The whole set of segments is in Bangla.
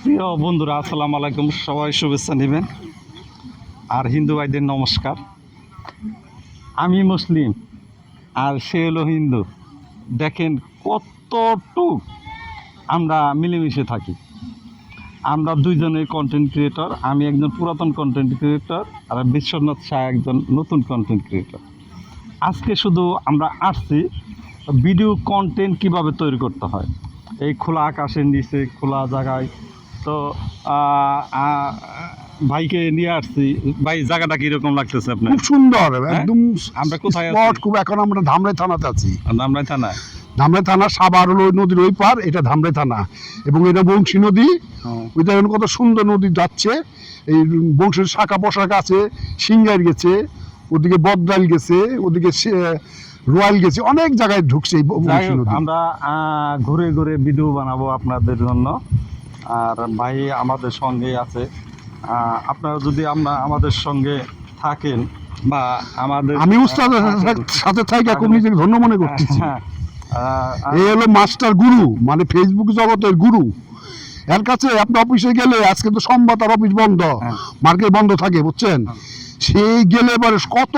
প্রিয় বন্ধুরা, আসসালামু আলাইকুম। সবাই শুভেচ্ছা নেবেন, আর হিন্দু ভাইদের নমস্কার। আমি মুসলিম আর সে হলো হিন্দু। দেখেন কতটুক আমরা মিলেমিশে থাকি। আমরা দুইজনের কন্টেন্ট ক্রিয়েটর। আমি একজন পুরাতন কন্টেন্ট ক্রিয়েটর, আর বিশ্বনাথ শাহ একজন নতুন কন্টেন্ট ক্রিয়েটর। আজকে শুধু আমরা আসছি ভিডিও কন্টেন্ট কিভাবে তৈরি করতে হয় এই খোলা আকাশের নিচে, খোলা জায়গায়। তো ভাইকে নিয়ে আসছি। ভাই, জায়গাটা কিরকম লাগতেছে আপনার? খুব সুন্দর, একদম। আমরা কোথায় স্পট আছি? খুব। এখন আমরা ধামরাই থানাতে আছি। ধামরাই থানায়? ধামরাই থানা, সাভার হলো নদীর ওই পার, এটা ধামরাই থানা। এবং এটা বংশী নদী। ওই দেখেন কত সুন্দর নদী যাচ্ছে। এই বংশীর শাখা পোশাক আছে, সিঙ্গার গেছে, ওদিকে বদরাইল গেছে, ওদিকে রয়্যাল গেছে, অনেক জায়গায় ঢুকছে এই বংশী নদী। আমরা ঘুরে ঘুরে ভিডিও বানাবো আপনাদের জন্য, আর ভাই আমাদের সঙ্গেই আছে। আপনারা যদি আমাদের সঙ্গে থাকেন বা আমাদের, আমি উস্তাদের সাথে থাকি, এখন নিজেকে ধন্য মনে করতেছি। এই হলো মাস্টার গুরু, মানে ফেসবুক জগতের গুরু। এর কাছে আপনি অফিসে গেলে, আজকে তো সোমবার, তার অফিস বন্ধ, মার্কেট বন্ধ থাকে, বুঝছেন। সেই গেলে এবারে কত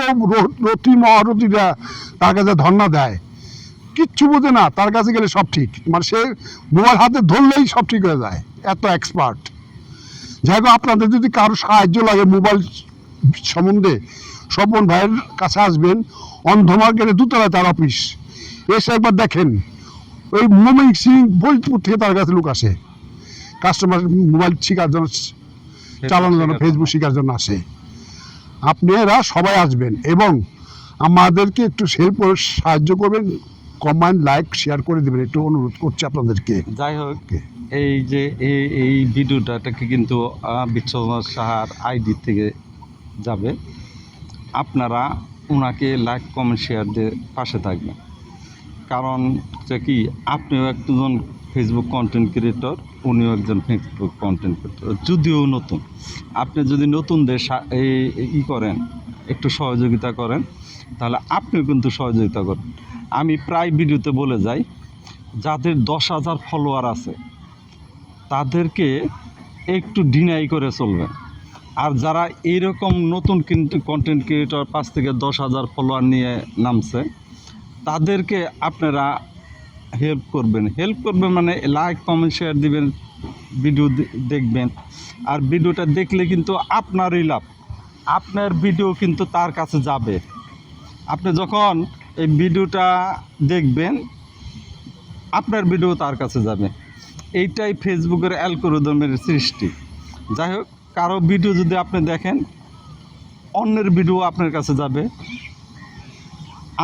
রতি মহারথীরা তার কাছে ধর্ণা দেয়, কিচ্ছু বোঝে না। তার কাছে গেলে সব ঠিক, মানে সে মোবাইল হাতে ধরলেই সব ঠিক হয়ে যায়, এত এক্সপার্ট। যাই হোক, আপনাদের যদি কারো সাহায্য লাগে মোবাইল সম্বন্ধে, স্বপন ভাইয়ের কাছে আসবেন। অন্ধ মার্কেটে দোতলায় তার অফিস। এসে একবার দেখেন। ওই মোমিন সিং ফরিদপুর থেকে তার কাছে লোক আসে, কাস্টমার মোবাইল শেখার জন্য, চালানোর জন্য, ফেসবুক শেখার জন্য আসে। আপনারা সবাই আসবেন এবং আমাদেরকে একটু সাহায্য করবেন, কমেন্ট, লাইক, শেয়ার করে দেবেন, একটু অনুরোধ করছি আপনাদেরকে। যাই হোক, এই যে এই ভিডিওটাকে কিন্তু বিশ্বনাথ সাহার আইডি থেকে যাবে। আপনারা ওনাকে লাইক, কমেন্ট, শেয়ার দিয়ে পাশে থাকবেন। কারণ হচ্ছে কি, আপনিও একজন ফেসবুক কন্টেন্ট ক্রিয়েটর, উনিও একজন ফেসবুক কন্টেন্ট ক্রিয়েটর। যদিও নতুন, আপনি যদি নতুনদের করেন, একটু সহযোগিতা করেন, তাহলে আপনিও কিন্তু সহযোগিতা করেন। আমি প্রায় ভিডিওতে বলে যাই, যাদের 10,000 ফলোয়ার আছে তাদেরকে একটু ডিনাই করে চলবেন। আর যারা এইরকম নতুন কিন্তু কন্টেন্ট ক্রিয়েটর 5 থেকে 10,000 ফলোয়ার নিয়ে নামছে, তাদেরকে আপনারা হেল্প করবেন মানে লাইক, কমেন্ট, শেয়ার দিবেন, ভিডিও দেখবেন। আর ভিডিওটা দেখলে কিন্তু আপনারই লাভ, আপনার ভিডিও কিন্তু তার কাছে যাবে। আপনি যখন এই ভিডিওটা দেখবেন, আপনার ভিডিও তার কাছে যাবে। এইটাই ফেসবুকের অ্যালগরিদমের সৃষ্টি। যাই হোক, কারো ভিডিও যদি আপনি দেখেন, অন্যের ভিডিও আপনার কাছে যাবে।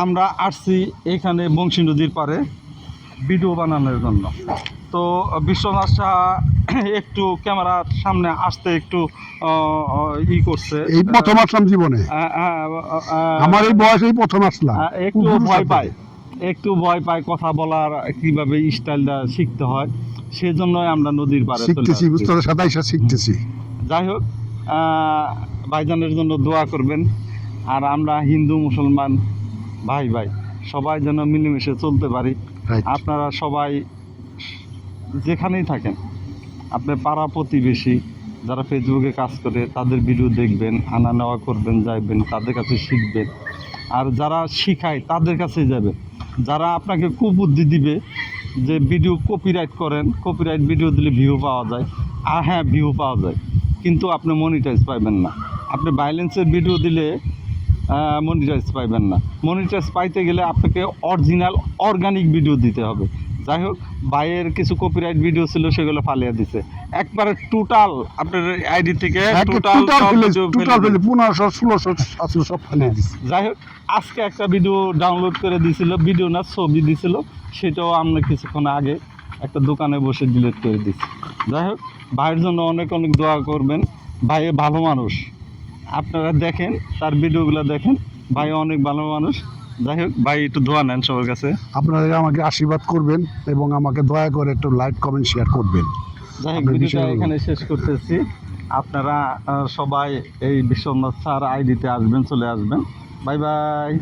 আমরা আসছি এখানে বংশী নদীর পাড়ে ভিডিও বানানোর জন্য। তো বিশ্বনাথ শাহ একটু ক্যামেরার সামনে আসতে একটু করছে। এই প্রথম আসলাম জীবনে, আমার এই বয়সেই প্রথম আসলাম। একটু ভয় পায় কথা বলার, কিভাবে স্টাইলটা শিখতে হয়, সেজন্যই আমরা নদীর পাড়ে শিখতেছি, উস্তাদের সাথে এসে শিখতেছি। যাই হোক, ভাইজানের জন্য দোয়া করবেন। আর আমরা হিন্দু মুসলমান ভাই সবাই যেন মিলেমিশে চলতে পারি। আপনারা সবাই যেখানেই থাকেন, আপনার পাড়া প্রতিবেশী যারা ফেসবুকে কাজ করে, তাদের ভিডিও দেখবেন, আনা নেওয়া করবেন, যাইবেন, তাদের কাছে শিখবেন। আর যারা শিখায় তাদের কাছে যাবে। যারা আপনাকে কুবুদ্ধি দিবে যে ভিডিও কপিরাইট করেন, কপিরাইট ভিডিও দিলে ভিউ পাওয়া যায়। আর হ্যাঁ, ভিউ পাওয়া যায়, কিন্তু আপনি মনিটাইজ পাইবেন না। আপনি ভায়োলেন্সের ভিডিও দিলে মনিটাইজ পাইবেন না। মনিটাইজ পাইতে গেলে আপনাকে অরিজিনাল অর্গানিক ভিডিও দিতে হবে। যাই হোক, ভাইয়ের কিছু কপিরাইট ভিডিও ছিল, সেগুলো ফালিয়ে দিছে একবারে টোটাল। আপনার আইডি থেকে টোটাল 1500-1600 সব ফালিয়ে দিছে। যাই হোক, আজকে একটা ভিডিও ডাউনলোড করে দিয়েছিল, ভিডিও না ছবি দিছিল, সেটাও আমরা কিছুক্ষণ আগে একটা দোকানে বসে ডিলিট করে দিচ্ছি। যাই হোক, ভাইয়ের জন্য অনেক অনেক দোয়া করবেন। ভাই ভালো মানুষ, আপনারা দেখেন, তার ভিডিওগুলো দেখেন, ভাই অনেক ভালো মানুষ। যাই হোক, ভাই একটু দোয়া নেন সবার কাছে। আপনারা আমাকে আশীর্বাদ করবেন এবং আমাকে দয়া করে একটু লাইক, কমেন্ট, শেয়ার করবেন। যাই হোক, ভিডিওটা এখানে শেষ করতেছি। আপনারা সবাই এই বিশ্বনাথ স্যার আইডিতে আসবেন, চলে আসবেন। Bye bye.